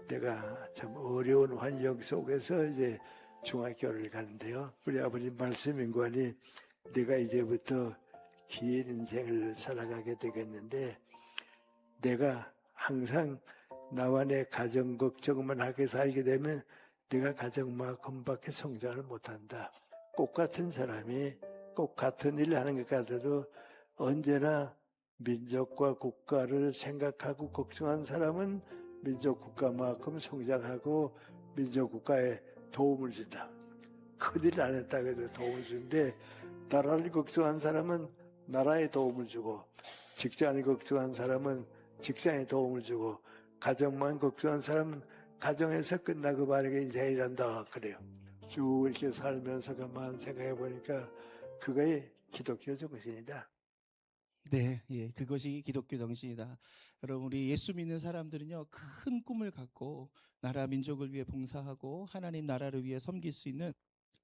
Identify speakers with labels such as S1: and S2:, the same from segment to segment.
S1: 내가 참 어려운 환경 속에서 이제 중학교를 가는데요. 우리 아버님 말씀인관이 내가 이제부터 긴 인생을 살아가게 되겠는데 내가 항상 나와 내 가정 걱정만 하게 살게 되면 내가 가정만큼밖에 성장을 못한다. 꽃 같은 사람이 꼭 같은 일을 하는 것 같아도 언제나 민족과 국가를 생각하고 걱정한 사람은 민족 국가만큼 성장하고 민족 국가에 도움을 준다. 큰일 안 했다고 해도 도움을 주는데 나라를 걱정한 사람은 나라에 도움을 주고 직장을 걱정한 사람은 직장에 도움을 주고 가정만 걱정한 사람은 가정에서 끝나고 바르게 인생이란다 그래요. 쭉 이렇게 살면서 가만 생각해 보니까 그거의 기독교 정신이다.
S2: 네, 예, 그것이 기독교 정신이다. 여러분, 우리 예수 믿는 사람들은요, 큰 꿈을 갖고 나라 민족을 위해 봉사하고 하나님 나라를 위해 섬길 수 있는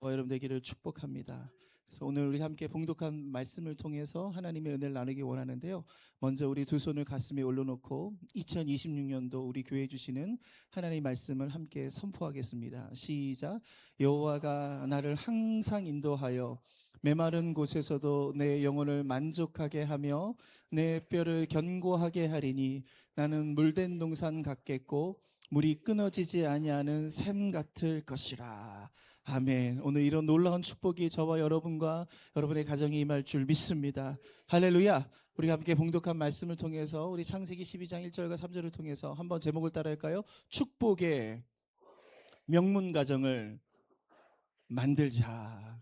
S2: 여러분 되기를 축복합니다. 그래서 오늘 우리 함께 봉독한 말씀을 통해서 하나님의 은혜를 나누기 원하는데요. 먼저 우리 두 손을 가슴에 올려놓고 2026년도 우리 교회 주시는 하나님의 말씀을 함께 선포하겠습니다. 시작. 여호와가 나를 항상 인도하여 메마른 곳에서도 내 영혼을 만족하게 하며 내 뼈를 견고하게 하리니 나는 물된 동산 같겠고 물이 끊어지지 아니하는 샘 같을 것이라. 아멘. 오늘 이런 놀라운 축복이 저와 여러분과 여러분의 가정에 임할 줄 믿습니다. 할렐루야. 우리 함께 봉독한 말씀을 통해서 우리 창세기 12장 1절과 3절을 통해서 한번 제목을 따라할까요? 축복의 명문 가정을 만들자.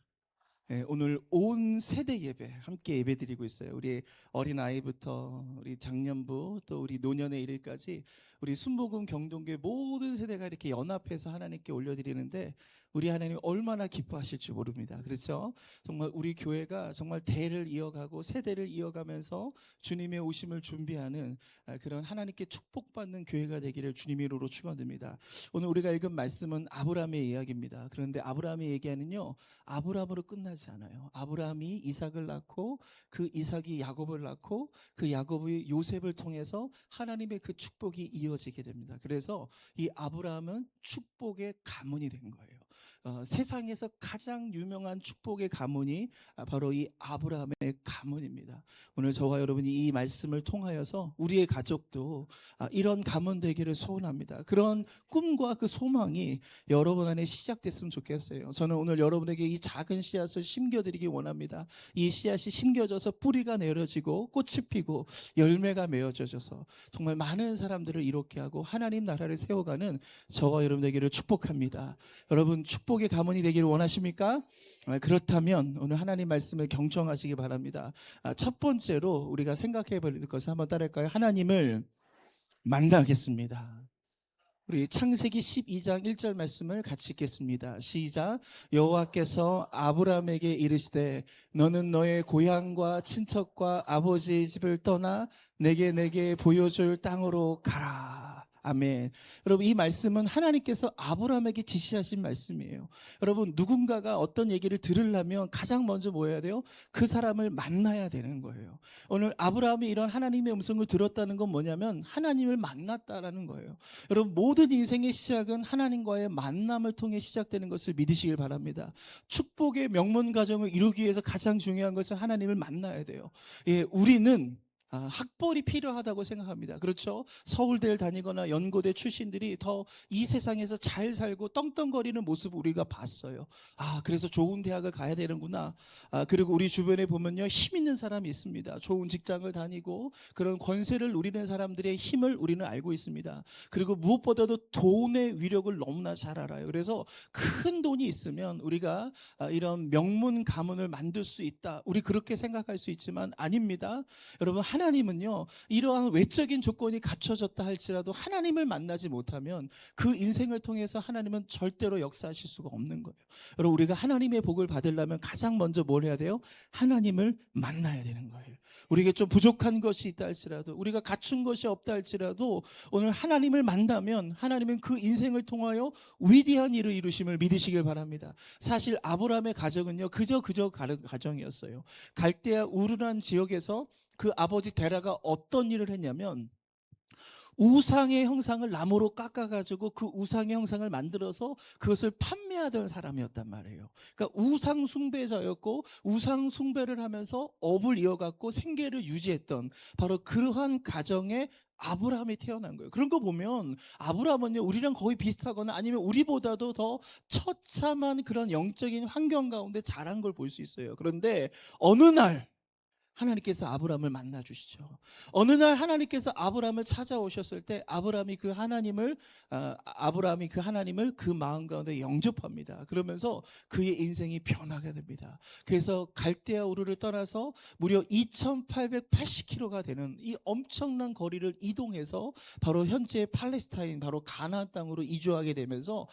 S2: 예, 오늘 온 세대 예배 함께 예배 드리고 있어요. 우리 어린아이부터 우리 장년부 또 우리 노년에 이르기까지 우리 순복음 경동교회 모든 세대가 이렇게 연합해서 하나님께 올려드리는데 우리 하나님 얼마나 기뻐하실지 모릅니다. 그렇죠? 정말 우리 교회가 정말 대를 이어가고 세대를 이어가면서 주님의 오심을 준비하는 그런 하나님께 축복받는 교회가 되기를 주님의 이름으로 축원드립니다. 오늘 우리가 읽은 말씀은 아브라함의 이야기입니다. 그런데 아브라함의 얘기는요, 아브라함으로 끝나지 않아요. 아브라함이 이삭을 낳고 그 이삭이 야곱을 낳고 그 야곱이 요셉을 통해서 하나님의 그 축복이 이어지게 됩니다. 그래서 이 아브라함은 축복의 가문이 된 거예요. 세상에서 가장 유명한 축복의 가문이 바로 이 아브라함의 가문입니다. 오늘 저와 여러분이 이 말씀을 통하여서 우리의 가족도 이런 가문 되기를 소원합니다. 그런 꿈과 그 소망이 여러분 안에 시작됐으면 좋겠어요. 저는 오늘 여러분에게 이 작은 씨앗을 심겨드리기 원합니다. 이 씨앗이 심겨져서 뿌리가 내려지고 꽃이 피고 열매가 맺어져서 정말 많은 사람들을 이롭게 하고 하나님 나라를 세워가는 저와 여러분 되기를 축복합니다. 여러분 축복의 가문이 되기를 원하십니까? 그렇다면 오늘 하나님 말씀을 경청하시기 바랍니다. 첫 번째로 우리가 생각해 볼 것을 한번 따라할까요? 하나님을 만나겠습니다. 우리 창세기 12장 1절 말씀을 같이 읽겠습니다. 시작. 여호와께서 아브라함에게 이르시되 너는 너의 고향과 친척과 아버지의 집을 떠나 내게 보여줄 땅으로 가라. 아멘. 여러분 이 말씀은 하나님께서 아브라함에게 지시하신 말씀이에요. 여러분 누군가가 어떤 얘기를 들으려면 가장 먼저 뭐 해야 돼요? 그 사람을 만나야 되는 거예요. 오늘 아브라함이 이런 하나님의 음성을 들었다는 건 뭐냐면 하나님을 만났다라는 거예요. 여러분 모든 인생의 시작은 하나님과의 만남을 통해 시작되는 것을 믿으시길 바랍니다. 축복의 명문 가정을 이루기 위해서 가장 중요한 것은 하나님을 만나야 돼요. 예, 우리는 학벌이 필요하다고 생각합니다. 그렇죠? 서울대를 다니거나 연고대 출신들이 더 이 세상에서 잘 살고 떵떵거리는 모습을 우리가 봤어요. 그래서 좋은 대학을 가야 되는구나. 그리고 우리 주변에 보면요, 힘 있는 사람이 있습니다. 좋은 직장을 다니고 그런 권세를 누리는 사람들의 힘을 우리는 알고 있습니다. 그리고 무엇보다도 돈의 위력을 너무나 잘 알아요. 그래서 큰 돈이 있으면 우리가 이런 명문 가문을 만들 수 있다. 우리 그렇게 생각할 수 있지만 아닙니다. 여러분 하나님은요, 이러한 외적인 조건이 갖춰졌다 할지라도 하나님을 만나지 못하면 그 인생을 통해서 하나님은 절대로 역사하실 수가 없는 거예요. 여러분 우리가 하나님의 복을 받으려면 가장 먼저 뭘 해야 돼요? 하나님을 만나야 되는 거예요. 우리에게 좀 부족한 것이 있다 할지라도 우리가 갖춘 것이 없다 할지라도 오늘 하나님을 만나면 하나님은 그 인생을 통하여 위대한 일을 이루심을 믿으시길 바랍니다. 사실 아브라함의 가정은요 그저 가정이었어요. 갈대아 우르란 지역에서 그 아버지 데라가 어떤 일을 했냐면 우상의 형상을 나무로 깎아가지고 그 우상의 형상을 만들어서 그것을 판매하던 사람이었단 말이에요. 그러니까 우상 숭배자였고 우상 숭배를 하면서 업을 이어갔고 생계를 유지했던 바로 그러한 가정에 아브라함이 태어난 거예요. 그런 거 보면 아브라함은요, 우리랑 거의 비슷하거나 아니면 우리보다도 더 처참한 그런 영적인 환경 가운데 자란 걸 볼 수 있어요. 그런데 어느 날 하나님께서 아브라함을 만나 주시죠. 어느 날 하나님께서 아브라함을 찾아오셨을 때 아브라함이 그 하나님을 그 마음 가운데 영접합니다. 그러면서 그의 인생이 변하게 됩니다. 그래서 갈대아 우르를 떠나서 무려 2880km가 되는 이 엄청난 거리를 이동해서 바로 현재 팔레스타인, 바로 가나안 땅으로 이주하게 되면서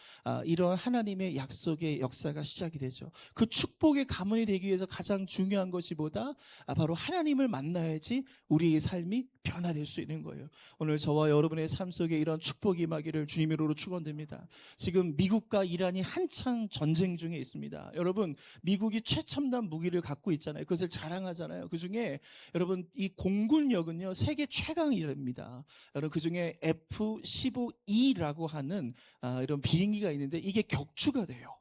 S2: 이런 하나님의 약속의 역사가 시작이 되죠. 그 축복의 가문이 되기 위해서 가장 중요한 것이 뭐다? 바로 하나님을 만나야지 우리의 삶이 변화될 수 있는 거예요. 오늘 저와 여러분의 삶 속에 이런 축복이 임하기를 주님의 이름으로 축원드립니다. 지금 미국과 이란이 한창 전쟁 중에 있습니다. 여러분, 미국이 최첨단 무기를 갖고 있잖아요. 그것을 자랑하잖아요. 그중에 여러분, 이 공군력은요 세계 최강이랍니다. 여러분, 그중에 F-15E라고 하는 이런 비행기가 있는데 이게 격추가 돼요.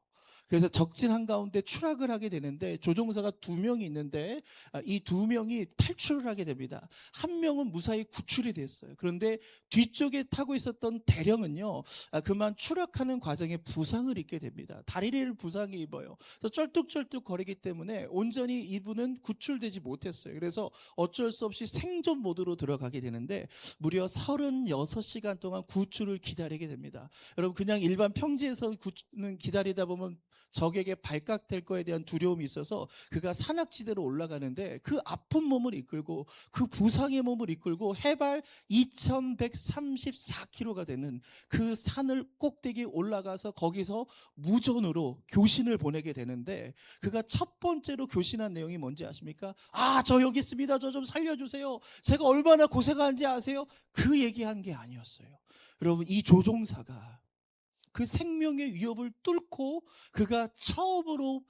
S2: 그래서 적진 한가운데 추락을 하게 되는데 조종사가 2명이 있는데 이 2명이 탈출을 하게 됩니다. 한 명은 무사히 구출이 됐어요. 그런데 뒤쪽에 타고 있었던 대령은요, 그만 추락하는 과정에 부상을 입게 됩니다. 다리를 부상을 입어요. 그래서 쩔뚝쩔뚝 거리기 때문에 온전히 이분은 구출되지 못했어요. 그래서 어쩔 수 없이 생존 모드로 들어가게 되는데 무려 36시간 동안 구출을 기다리게 됩니다. 여러분, 그냥 일반 평지에서 구출은 기다리다 보면 적에게 발각될 거에 대한 두려움이 있어서 그가 산악지대로 올라가는데 그 아픈 몸을 이끌고 그 부상의 몸을 이끌고 해발 2134km가 되는 그 산을 꼭대기에 올라가서 거기서 무전으로 교신을 보내게 되는데 그가 첫 번째로 교신한 내용이 뭔지 아십니까? 저 여기 있습니다. 저 좀 살려주세요. 제가 얼마나 고생하는지 아세요? 그 얘기한 게 아니었어요. 여러분, 이 조종사가 그 생명의 위협을 뚫고 그가 처음으로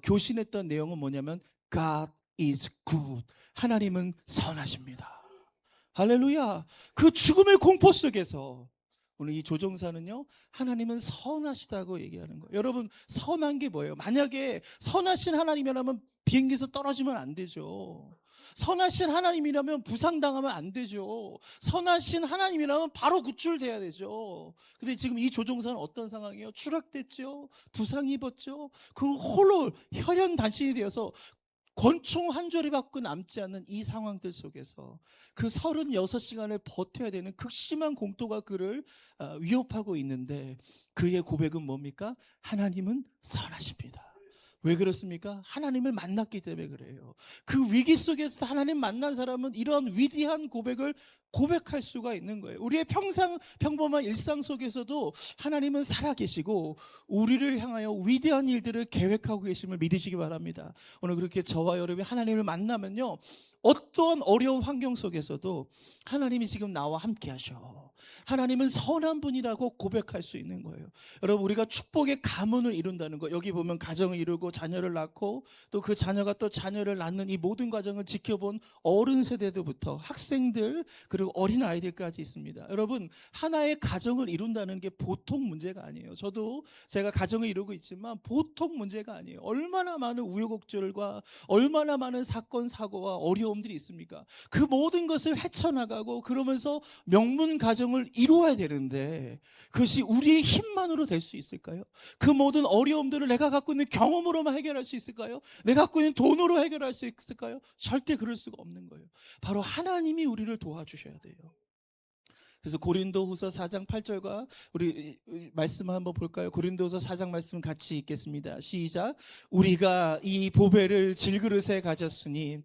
S2: 교신했던 내용은 뭐냐면 God is good. 하나님은 선하십니다. 할렐루야. 그 죽음의 공포 속에서 오늘 이 조종사는요, 하나님은 선하시다고 얘기하는 거예요. 여러분, 선한 게 뭐예요? 만약에 선하신 하나님이라면 비행기에서 떨어지면 안 되죠. 선하신 하나님이라면 부상당하면 안 되죠. 선하신 하나님이라면 바로 구출돼야 되죠. 근데 지금 이 조종사는 어떤 상황이에요? 추락됐죠. 부상 입었죠. 그 홀로 혈연단신이 되어서 권총 한 조리밖에 남지 않는 이 상황들 속에서 그 36시간을 버텨야 되는 극심한 공포가 그를 위협하고 있는데 그의 고백은 뭡니까? 하나님은 선하십니다. 왜 그렇습니까? 하나님을 만났기 때문에 그래요. 그 위기 속에서 하나님 만난 사람은 이런 위대한 고백을 고백할 수가 있는 거예요. 우리의 평범한 일상 속에서도 하나님은 살아계시고 우리를 향하여 위대한 일들을 계획하고 계심을 믿으시기 바랍니다. 오늘 그렇게 저와 여러분이 하나님을 만나면요, 어떠한 어려운 환경 속에서도 하나님이 지금 나와 함께 하셔. 하나님은 선한 분이라고 고백할 수 있는 거예요. 여러분, 우리가 축복의 가문을 이룬다는 거, 여기 보면 가정을 이루고 자녀를 낳고 또 그 자녀가 또 자녀를 낳는 이 모든 과정을 지켜본 어른 세대들부터 학생들 그리고 어린 아이들까지 있습니다. 여러분, 하나의 가정을 이룬다는 게 보통 문제가 아니에요. 저도 제가 가정을 이루고 있지만 보통 문제가 아니에요. 얼마나 많은 우여곡절과 얼마나 많은 사건 사고와 어려움들이 있습니까? 그 모든 것을 헤쳐나가고 그러면서 명문 가정을 이루어야 되는데 그것이 우리의 힘만으로 될 수 있을까요? 그 모든 어려움들을 내가 갖고 있는 경험으로만 해결할 수 있을까요? 내가 갖고 있는 돈으로 해결할 수 있을까요? 절대 그럴 수가 없는 거예요. 바로 하나님이 우리를 도와주셔야 돼요. 그래서 고린도후서 4장 8절과 우리 말씀 한번 볼까요? 고린도후서 4장 말씀 같이 읽겠습니다. 시작. 우리가 이 보배를 질그릇에 가졌으니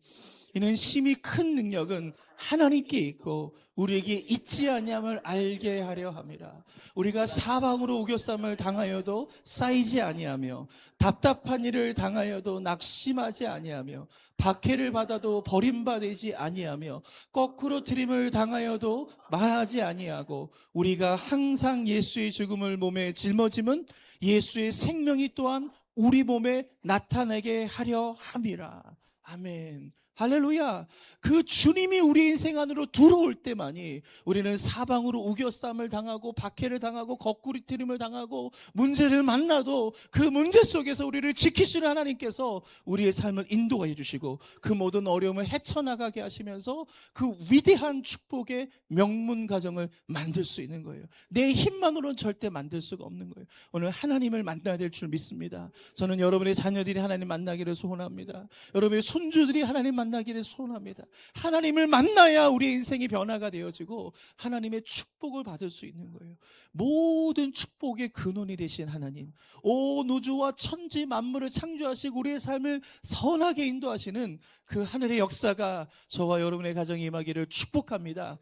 S2: 이는 심히 큰 능력은 하나님께 있고 우리에게 있지 아니함을 알게 하려 함이라. 우리가 사방으로 우겨쌈을 당하여도 쌓이지 아니하며 답답한 일을 당하여도 낙심하지 아니하며 박해를 받아도 버림받지 아니하며 거꾸로 트림을 당하여도 말하지 아니하고 우리가 항상 예수의 죽음을 몸에 짊어짐은 예수의 생명이 또한 우리 몸에 나타내게 하려 함이라. 아멘. 할렐루야. 그 주님이 우리 인생 안으로 들어올 때만이 우리는 사방으로 우겨쌈을 당하고 박해를 당하고 거꾸리트림을 당하고 문제를 만나도 그 문제 속에서 우리를 지키시는 하나님께서 우리의 삶을 인도해 주시고 그 모든 어려움을 헤쳐나가게 하시면서 그 위대한 축복의 명문 가정을 만들 수 있는 거예요. 내 힘만으로는 절대 만들 수가 없는 거예요. 오늘 하나님을 만나야 될 줄 믿습니다. 저는 여러분의 자녀들이 하나님 만나기를 소원합니다. 여러분의 손주들이 하나님 만나기를 소원합니다. 하나님을 만나야 우리의 인생이 변화가 되어지고 하나님의 축복을 받을 수 있는 거예요. 모든 축복의 근원이 되신 하나님, 온 우주와 천지 만물을 창조하시고 우리의 삶을 선하게 인도하시는 그 하늘의 역사가 저와 여러분의 가정에 임하기를 축복합니다.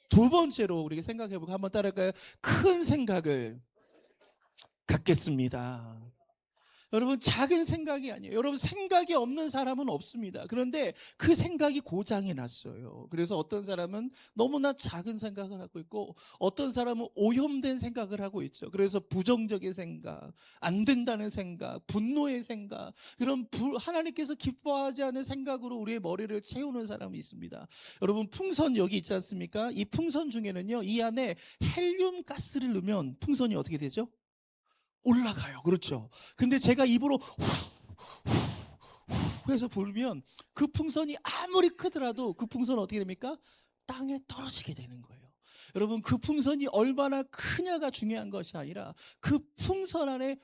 S2: 두 번째로 우리가 생각해보고 한번 따라할까요? 큰 생각을 갖겠습니다. 여러분, 작은 생각이 아니에요. 여러분, 생각이 없는 사람은 없습니다. 그런데 그 생각이 고장이 났어요. 그래서 어떤 사람은 너무나 작은 생각을 하고 있고 어떤 사람은 오염된 생각을 하고 있죠. 그래서 부정적인 생각, 안 된다는 생각, 분노의 생각, 그런 하나님께서 기뻐하지 않은 생각으로 우리의 머리를 채우는 사람이 있습니다. 여러분, 풍선 여기 있지 않습니까? 이 풍선 중에는요, 이 안에 헬륨 가스를 넣으면 풍선이 어떻게 되죠? 올라가요. 그렇죠. 근데 제가 입으로 후 해서 불면 그 풍선이 아무리 크더라도 그 풍선은 어떻게 됩니까? 땅에 떨어지게 되는 거예요. 여러분, 그 풍선이 얼마나 크냐가 중요한 것이 아니라 그 풍선 안에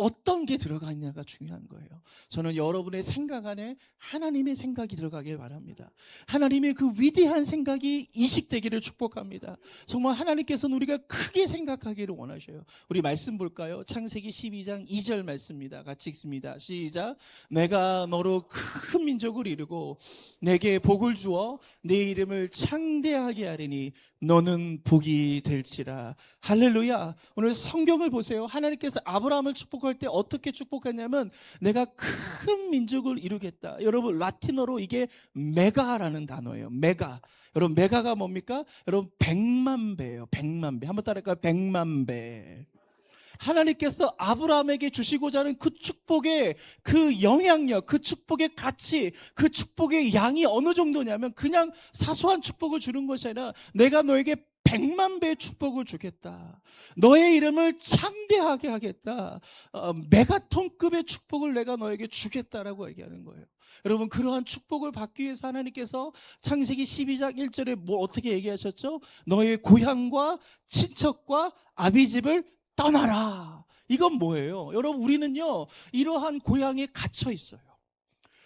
S2: 어떤 게 들어가 있냐가 중요한 거예요. 저는 여러분의 생각 안에 하나님의 생각이 들어가길 바랍니다. 하나님의 그 위대한 생각이 이식되기를 축복합니다. 정말 하나님께서는 우리가 크게 생각하기를 원하셔요. 우리 말씀 볼까요? 창세기 12장 2절 말씀입니다. 같이 읽습니다. 시작. 내가 너로 큰 민족을 이루고 내게 복을 주어 내 이름을 창대하게 하리니 너는 복이 될지라. 할렐루야. 오늘 성경을 보세요. 하나님께서 아브라함을 축복할 때 어떻게 축복했냐면 내가 큰 민족을 이루겠다. 여러분, 라틴어로 이게 메가라는 단어예요. 메가. 여러분, 메가가 뭡니까? 여러분, 100만 배예요. 100만 배. 한번 따라할까요? 100만 배. 하나님께서 아브라함에게 주시고자 하는 그 축복의 그 영향력, 그 축복의 가치, 그 축복의 양이 어느 정도냐면 그냥 사소한 축복을 주는 것이 아니라 내가 너에게 100만 배의 축복을 주겠다. 너의 이름을 창대하게 하겠다. 메가톤급의 축복을 내가 너에게 주겠다라고 얘기하는 거예요. 여러분, 그러한 축복을 받기 위해서 하나님께서 창세기 12장 1절에 뭐 어떻게 얘기하셨죠? 너의 고향과 친척과 아비집을 떠나라. 이건 뭐예요? 여러분, 우리는요 이러한 고향에 갇혀 있어요.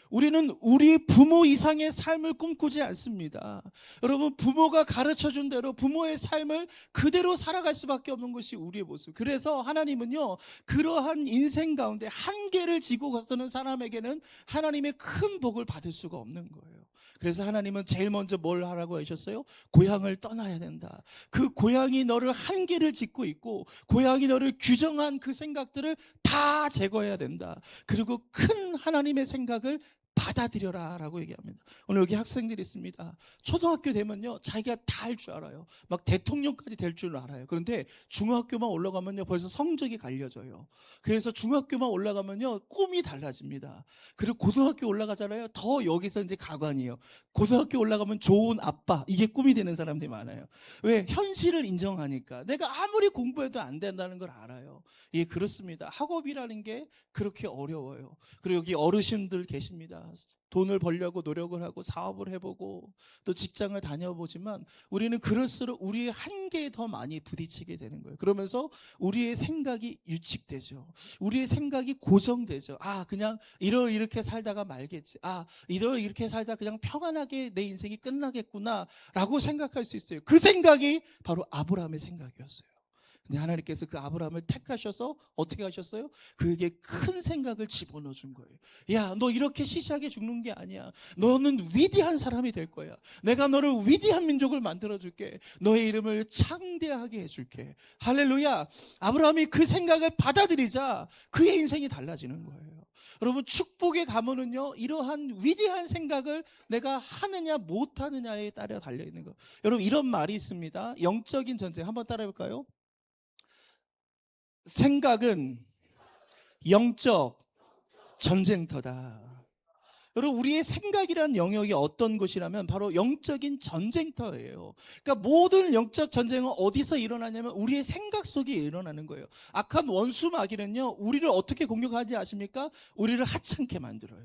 S2: 우리는 우리 부모 이상의 삶을 꿈꾸지 않습니다. 여러분, 부모가 가르쳐준 대로 부모의 삶을 그대로 살아갈 수밖에 없는 것이 우리의 모습. 그래서 하나님은요 그러한 인생 가운데 한계를 지고 가서는 사람에게는 하나님의 큰 복을 받을 수가 없는 거예요. 그래서 하나님은 제일 먼저 뭘 하라고 하셨어요? 고향을 떠나야 된다. 그 고향이 너를 한계를 짓고 있고 고향이 너를 규정한 그 생각들을 다 제거해야 된다. 그리고 큰 하나님의 생각을 받아들여라 라고 얘기합니다. 오늘 여기 학생들이 있습니다. 초등학교 되면요 자기가 다 할 줄 알아요. 막 대통령까지 될 줄 알아요. 그런데 중학교만 올라가면요 벌써 성적이 갈려져요. 그래서 중학교만 올라가면요 꿈이 달라집니다. 그리고 고등학교 올라가잖아요. 더 여기서 이제 가관이에요. 고등학교 올라가면 좋은 아빠, 이게 꿈이 되는 사람들이 많아요. 왜? 현실을 인정하니까. 내가 아무리 공부해도 안 된다는 걸 알아요. 예, 그렇습니다. 학업이라는 게 그렇게 어려워요. 그리고 여기 어르신들 계십니다. 돈을 벌려고 노력을 하고 사업을 해보고 또 직장을 다녀보지만 우리는 그럴수록 우리의 한계에 더 많이 부딪히게 되는 거예요. 그러면서 우리의 생각이 유축되죠. 우리의 생각이 고정되죠. 아, 그냥 이렇게 살다가 말겠지. 아, 이렇게 살다 그냥 평안하게 내 인생이 끝나겠구나 라고 생각할 수 있어요. 그 생각이 바로 아브라함의 생각이었어요. 근데 하나님께서 그 아브라함을 택하셔서 어떻게 하셨어요? 그에게 큰 생각을 집어넣어 준 거예요. 야, 너 이렇게 시시하게 죽는 게 아니야. 너는 위대한 사람이 될 거야. 내가 너를 위대한 민족을 만들어 줄게. 너의 이름을 창대하게 해 줄게. 할렐루야. 아브라함이 그 생각을 받아들이자 그의 인생이 달라지는 거예요. 여러분, 축복의 가문은요 이러한 위대한 생각을 내가 하느냐 못하느냐에 따라 달려있는 거예요. 여러분, 이런 말이 있습니다. 영적인 전쟁 한번 따라해볼까요? 생각은 영적 전쟁터다. 여러분, 우리의 생각이라는 영역이 어떤 곳이라면 바로 영적인 전쟁터예요. 그러니까 모든 영적 전쟁은 어디서 일어나냐면 우리의 생각 속에 일어나는 거예요. 악한 원수 마귀는요, 우리를 어떻게 공격하지 아십니까? 우리를 하찮게 만들어요.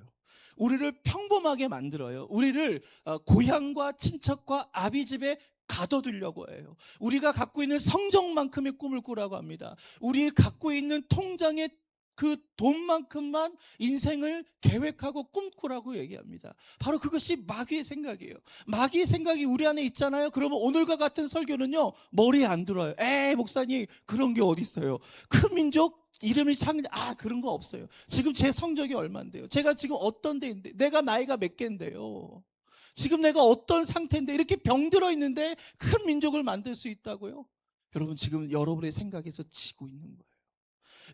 S2: 우리를 평범하게 만들어요. 우리를 고향과 친척과 아비집에 가둬두려고 해요. 우리가 갖고 있는 성적만큼의 꿈을 꾸라고 합니다. 우리 갖고 있는 통장에 그 돈만큼만 인생을 계획하고 꿈꾸라고 얘기합니다. 바로 그것이 마귀의 생각이에요. 마귀의 생각이 우리 안에 있잖아요. 그러면 오늘과 같은 설교는요, 머리에 안 들어요. 에이, 목사님, 그런 게 어디 있어요? 큰 민족 이름이 그런 거 없어요. 지금 제 성적이 얼마인데요? 제가 지금 어떤 데인데? 내가 나이가 몇 개인데요? 지금 내가 어떤 상태인데? 이렇게 병들어 있는데 큰 민족을 만들 수 있다고요? 여러분, 지금 여러분의 생각에서 지고 있는 거예요.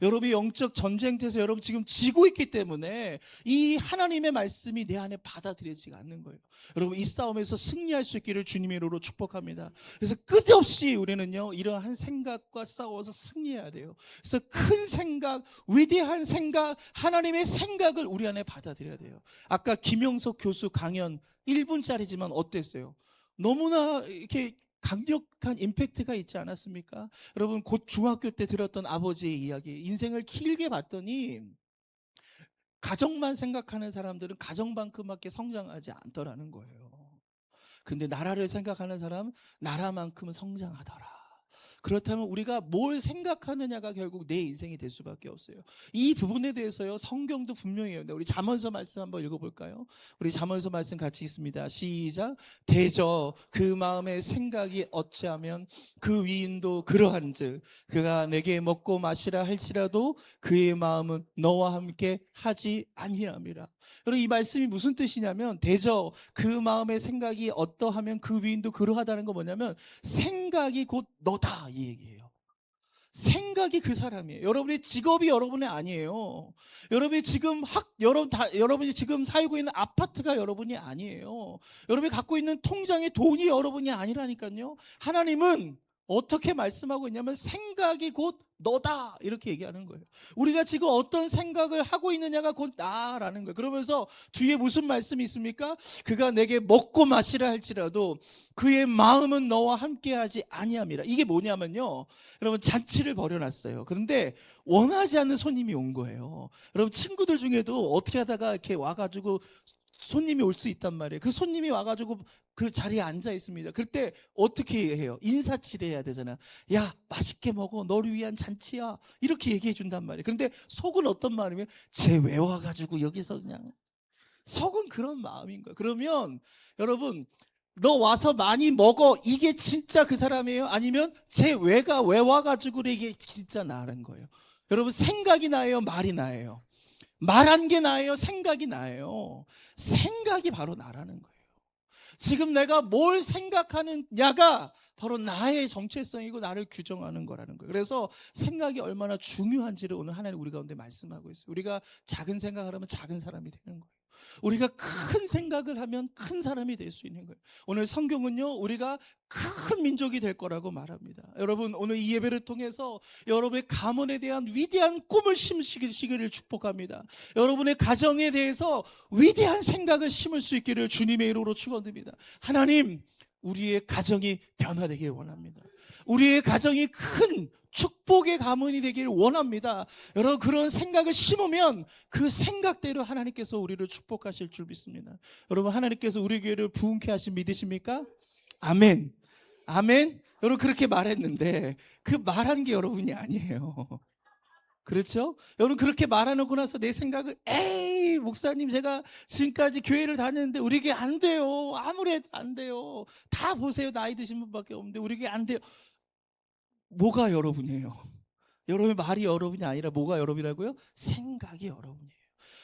S2: 여러분이 영적 전쟁터에서 여러분 지금 지고 있기 때문에 이 하나님의 말씀이 내 안에 받아들여지가 않는 거예요. 여러분, 이 싸움에서 승리할 수 있기를 주님의 이름으로 축복합니다. 그래서 끝없이 우리는요, 이러한 생각과 싸워서 승리해야 돼요. 그래서 큰 생각, 위대한 생각, 하나님의 생각을 우리 안에 받아들여야 돼요. 아까 김영석 교수 강연 1분짜리지만 어땠어요? 너무나 이렇게 강력한 임팩트가 있지 않았습니까? 여러분, 곧 중학교 때 들었던 아버지의 이야기, 인생을 길게 봤더니 가정만 생각하는 사람들은 가정만큼밖에 성장하지 않더라는 거예요. 근데 나라를 생각하는 사람, 나라만큼은 성장하더라. 그렇다면 우리가 뭘 생각하느냐가 결국 내 인생이 될 수밖에 없어요. 이 부분에 대해서요, 성경도 분명해요. 우리 잠언서 말씀 한번 읽어볼까요? 우리 잠언서 말씀 같이 있습니다. 시작. 대저 그 마음의 생각이 어찌하면 그 위인도 그러한즉 그가 내게 먹고 마시라 할지라도 그의 마음은 너와 함께 하지 아니함이라. 여러분, 이 말씀이 무슨 뜻이냐면, 대저 그 마음의 생각이 어떠하면 그 위인도 그러하다는 거 뭐냐면, 생각이 곧 너다 이 얘기예요. 생각이 그 사람이에요. 여러분의 직업이 여러분이 아니에요. 여러분이 지금 여러분이 지금 살고 있는 아파트가 여러분이 아니에요. 여러분이 갖고 있는 통장의 돈이 여러분이 아니라니까요. 하나님은 어떻게 말씀하고 있냐면, 생각이 곧 너다 이렇게 얘기하는 거예요. 우리가 지금 어떤 생각을 하고 있느냐가 곧 나라는 거예요. 그러면서 뒤에 무슨 말씀이 있습니까? 그가 내게 먹고 마시라 할지라도 그의 마음은 너와 함께하지 아니함이라. 이게 뭐냐면요, 여러분, 잔치를 벌여놨어요. 그런데 원하지 않는 손님이 온 거예요. 여러분, 친구들 중에도 어떻게 하다가 이렇게 와가지고 손님이 올 수 있단 말이에요. 그 손님이 와가지고 그 자리에 앉아 있습니다. 그때 어떻게 해요? 인사치레 해야 되잖아. 야, 맛있게 먹어. 너를 위한 잔치야. 이렇게 얘기해 준단 말이에요. 그런데 속은 어떤 마음이면, 쟤 왜 와가지고 여기서 그냥. 속은 그런 마음인 거예요. 그러면 여러분, 너 와서 많이 먹어. 이게 진짜 그 사람이에요? 아니면 쟤 왜 와가지고 그래, 이게 진짜 나라는 거예요. 여러분, 생각이 나예요? 말이 나예요? 말한 게 나예요? 생각이 나예요? 생각이 바로 나라는 거예요. 지금 내가 뭘 생각하느냐가 바로 나의 정체성이고 나를 규정하는 거라는 거예요. 그래서 생각이 얼마나 중요한지를 오늘 하나님 우리 가운데 말씀하고 있어요. 우리가 작은 생각을 하면 작은 사람이 되는 거예요. 우리가 큰 생각을 하면 큰 사람이 될 수 있는 거예요. 오늘 성경은요, 우리가 큰 민족이 될 거라고 말합니다. 여러분, 오늘 이 예배를 통해서 여러분의 가문에 대한 위대한 꿈을 심으시기를 축복합니다. 여러분의 가정에 대해서 위대한 생각을 심을 수 있기를 주님의 이름으로 축원드립니다. 하나님, 우리의 가정이 변화되길 원합니다. 우리의 가정이 큰 축복의 가문이 되기를 원합니다. 여러분, 그런 생각을 심으면 그 생각대로 하나님께서 우리를 축복하실 줄 믿습니다. 여러분, 하나님께서 우리 교회를 부흥케 하신 믿으십니까? 아멘. 아멘. 여러분, 그렇게 말했는데 그 말한 게 여러분이 아니에요. 그렇죠? 여러분, 그렇게 말해놓고 나서 내 생각은, 에이, 목사님, 제가 지금까지 교회를 다녔는데 우리 교회 안 돼요. 아무리 해도 안 돼요. 다 보세요. 나이 드신 분밖에 없는데 우리 교회 안 돼요. 뭐가 여러분이에요? 여러분의 말이 여러분이 아니라 뭐가 여러분이라고요? 생각이 여러분이에요.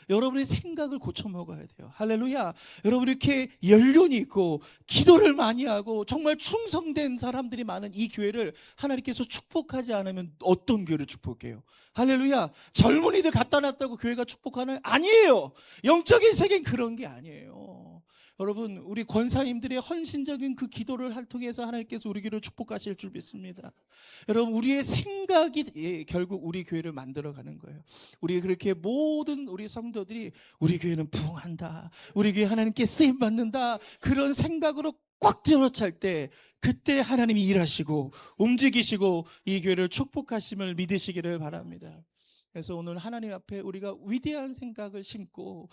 S2: 여러분의 생각을 고쳐 먹어야 돼요. 할렐루야. 여러분, 이렇게 연륜이 있고 기도를 많이 하고 정말 충성된 사람들이 많은 이 교회를 하나님께서 축복하지 않으면 어떤 교회를 축복해요? 할렐루야. 젊은이들 갖다 놨다고 교회가 축복하나요? 아니에요. 영적인 세계는 그런 게 아니에요. 여러분, 우리 권사님들의 헌신적인 그 기도를 통해서 하나님께서 우리 교회를 축복하실 줄 믿습니다. 여러분, 우리의 생각이 결국 우리 교회를 만들어가는 거예요. 우리 그렇게 모든 우리 성도들이 우리 교회는 부흥한다, 우리 교회 하나님께 쓰임 받는다, 그런 생각으로 꽉 들어찰 때 그때 하나님이 일하시고 움직이시고 이 교회를 축복하심을 믿으시기를 바랍니다. 그래서 오늘 하나님 앞에 우리가 위대한 생각을 심고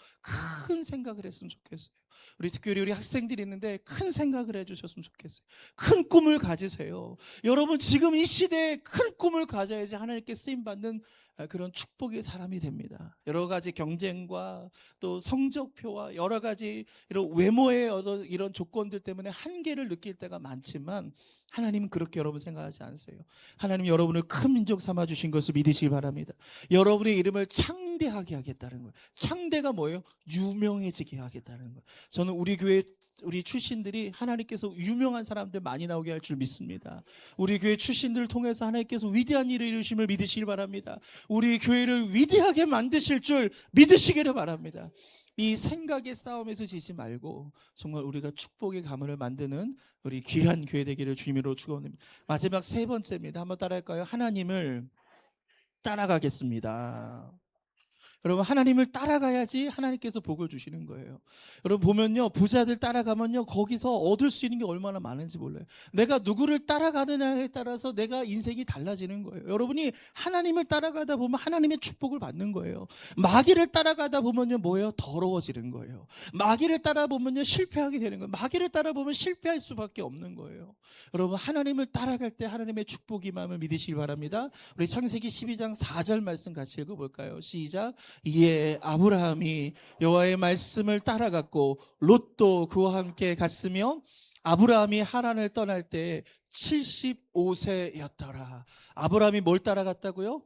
S2: 큰 생각을 했으면 좋겠어요. 우리 특별히 우리 학생들이 있는데 큰 생각을 해주셨으면 좋겠어요. 큰 꿈을 가지세요. 여러분, 지금 이 시대에 큰 꿈을 가져야지 하나님께 쓰임받는 그런 축복의 사람이 됩니다. 여러 가지 경쟁과 또 성적표와 여러 가지 이런 외모의 이런 조건들 때문에 한계를 느낄 때가 많지만 하나님은 그렇게 여러분 생각하지 않으세요. 하나님이 여러분을 큰 민족 삼아주신 것을 믿으시기 바랍니다. 여러분의 이름을 창대하게 하겠다는 거예요. 창대가 뭐예요? 유명해지게 하겠다는 거예요. 저는 우리 교회 우리 출신들이 하나님께서 유명한 사람들 많이 나오게 할 줄 믿습니다. 우리 교회 출신들을 통해서 하나님께서 위대한 일을 이루심을 믿으시길 바랍니다. 우리 교회를 위대하게 만드실 줄 믿으시기를 바랍니다. 이 생각의 싸움에서 지지 말고 정말 우리가 축복의 가문을 만드는 우리 귀한 교회 되기를 주님으로 축원합니다. 마지막 세 번째입니다. 한번 따라할까요? 하나님을 따라가겠습니다. 여러분, 하나님을 따라가야지 하나님께서 복을 주시는 거예요. 여러분 보면요, 부자들 따라가면요 거기서 얻을 수 있는 게 얼마나 많은지 몰라요. 내가 누구를 따라가느냐에 따라서 내가 인생이 달라지는 거예요. 여러분이 하나님을 따라가다 보면 하나님의 축복을 받는 거예요. 마귀를 따라가다 보면요 뭐예요? 더러워지는 거예요. 마귀를 따라보면요 실패하게 되는 거예요. 마귀를 따라보면 실패할 수밖에 없는 거예요. 여러분, 하나님을 따라갈 때 하나님의 축복이 마음을 믿으시기 바랍니다. 우리 창세기 12장 4절 말씀 같이 읽어볼까요? 시작. 이에 아브라함이 여호와의 말씀을 따라갔고 롯도 그와 함께 갔으며 아브라함이 하란을 떠날 때 75세였더라. 아브라함이 뭘 따라갔다고요?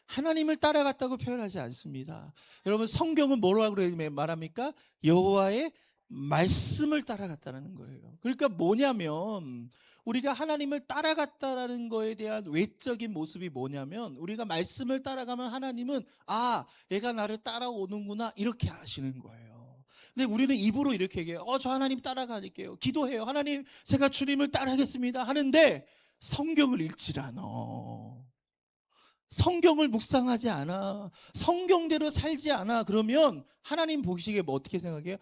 S2: 하나님을 따라갔다고 표현하지 않습니다. 여러분, 성경은 뭐라고 말합니까? 여호와의 말씀을 따라갔다는 거예요. 그러니까 뭐냐면 우리가 하나님을 따라갔다라는 거에 대한 외적인 모습이 뭐냐면 우리가 말씀을 따라가면 하나님은 얘가 나를 따라오는구나 이렇게 하시는 거예요. 근데 우리는 입으로 이렇게 얘기해요. 저 하나님 따라갈게요. 기도해요. 하나님, 제가 주님을 따라가겠습니다 하는데 성경을 읽질 않아. 성경을 묵상하지 않아. 성경대로 살지 않아. 그러면 하나님 보시기에 뭐 어떻게 생각해요?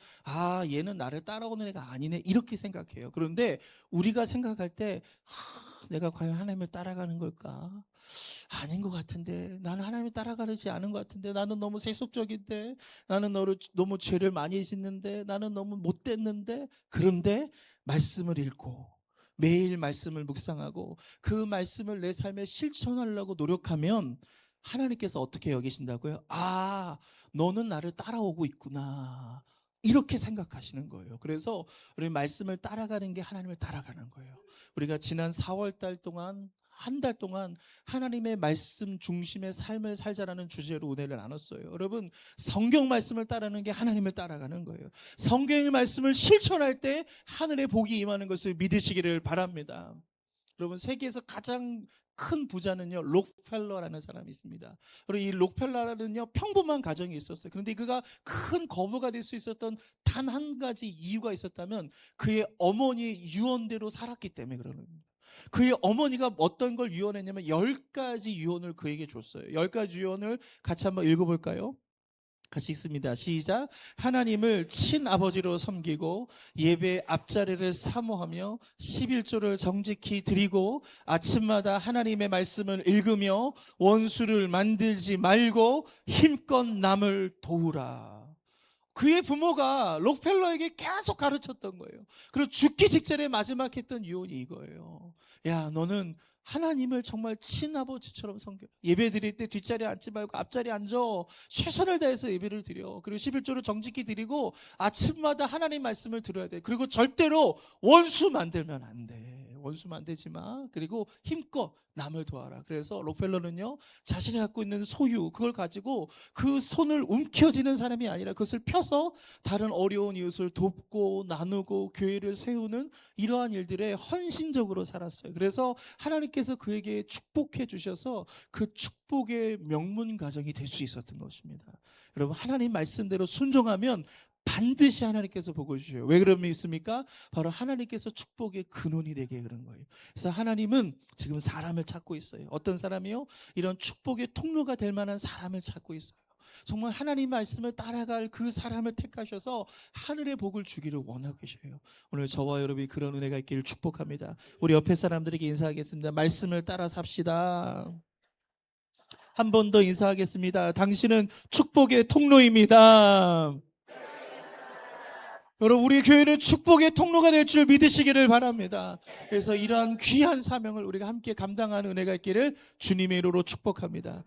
S2: 얘는 나를 따라오는 애가 아니네 이렇게 생각해요. 그런데 우리가 생각할 때 내가 과연 하나님을 따라가는 걸까? 아닌 것 같은데, 나는 하나님을 따라가지 않은 것 같은데, 나는 너무 세속적인데, 나는 너무 죄를 많이 짓는데, 나는 너무 못됐는데. 그런데 말씀을 읽고 매일 말씀을 묵상하고 그 말씀을 내 삶에 실천하려고 노력하면 하나님께서 어떻게 여기신다고요? 너는 나를 따라오고 있구나 이렇게 생각하시는 거예요. 그래서 우리 말씀을 따라가는 게 하나님을 따라가는 거예요. 우리가 지난 4월 달 동안 한 달 동안 하나님의 말씀 중심의 삶을 살자라는 주제로 은혜를 나눴어요. 여러분, 성경 말씀을 따르는 게 하나님을 따라가는 거예요. 성경의 말씀을 실천할 때 하늘의 복이 임하는 것을 믿으시기를 바랍니다. 여러분, 세계에서 가장 큰 부자는요 록펠러라는 사람이 있습니다. 그리고 이 록펠러는요 평범한 가정이 있었어요. 그런데 그가 큰 거부가 될 수 있었던 단 한 가지 이유가 있었다면 그의 어머니의 유언대로 살았기 때문에 그러는 겁니다. 그의 어머니가 어떤 걸 유언했냐면 10가지 유언을 그에게 줬어요. 10가지 유언을 같이 한번 읽어볼까요? 같이 읽습니다. 시작. 하나님을 친아버지로 섬기고 예배 앞자리를 사모하며 11조를 정직히 드리고 아침마다 하나님의 말씀을 읽으며 원수를 만들지 말고 힘껏 남을 도우라. 그의 부모가 록펠러에게 계속 가르쳤던 거예요. 그리고 죽기 직전에 마지막 했던 유언이 이거예요. 야, 너는 하나님을 정말 친아버지처럼 섬겨. 예배 드릴 때 뒷자리에 앉지 말고 앞자리에 앉아. 최선을 다해서 예배를 드려. 그리고 11조를 정직히 드리고 아침마다 하나님 말씀을 들어야 돼. 그리고 절대로 원수 만들면 안 돼. 원수 만들지 마. 그리고 힘껏 남을 도와라. 그래서 록펠러는요 자신이 갖고 있는 소유 그걸 가지고 그 손을 움켜쥐는 사람이 아니라 그것을 펴서 다른 어려운 이웃을 돕고 나누고 교회를 세우는 이러한 일들에 헌신적으로 살았어요. 그래서 하나님께서 그에게 축복해 주셔서 그 축복의 명문 가정이 될 수 있었던 것입니다. 여러분, 하나님 말씀대로 순종하면 반드시 하나님께서 복을 주셔요. 왜 그런 믿습니까? 바로 하나님께서 축복의 근원이 되게 그런 거예요. 그래서 하나님은 지금 사람을 찾고 있어요. 어떤 사람이요? 이런 축복의 통로가 될 만한 사람을 찾고 있어요. 정말 하나님 말씀을 따라갈 그 사람을 택하셔서 하늘의 복을 주기를 원하고 계셔요. 오늘 저와 여러분이 그런 은혜가 있기를 축복합니다. 우리 옆에 사람들에게 인사하겠습니다. 말씀을 따라 삽시다. 한 번 더 인사하겠습니다. 당신은 축복의 통로입니다. 여러분, 우리 교회는 축복의 통로가 될 줄 믿으시기를 바랍니다. 그래서 이러한 귀한 사명을 우리가 함께 감당하는 은혜가 있기를 주님의 이름으로 축복합니다.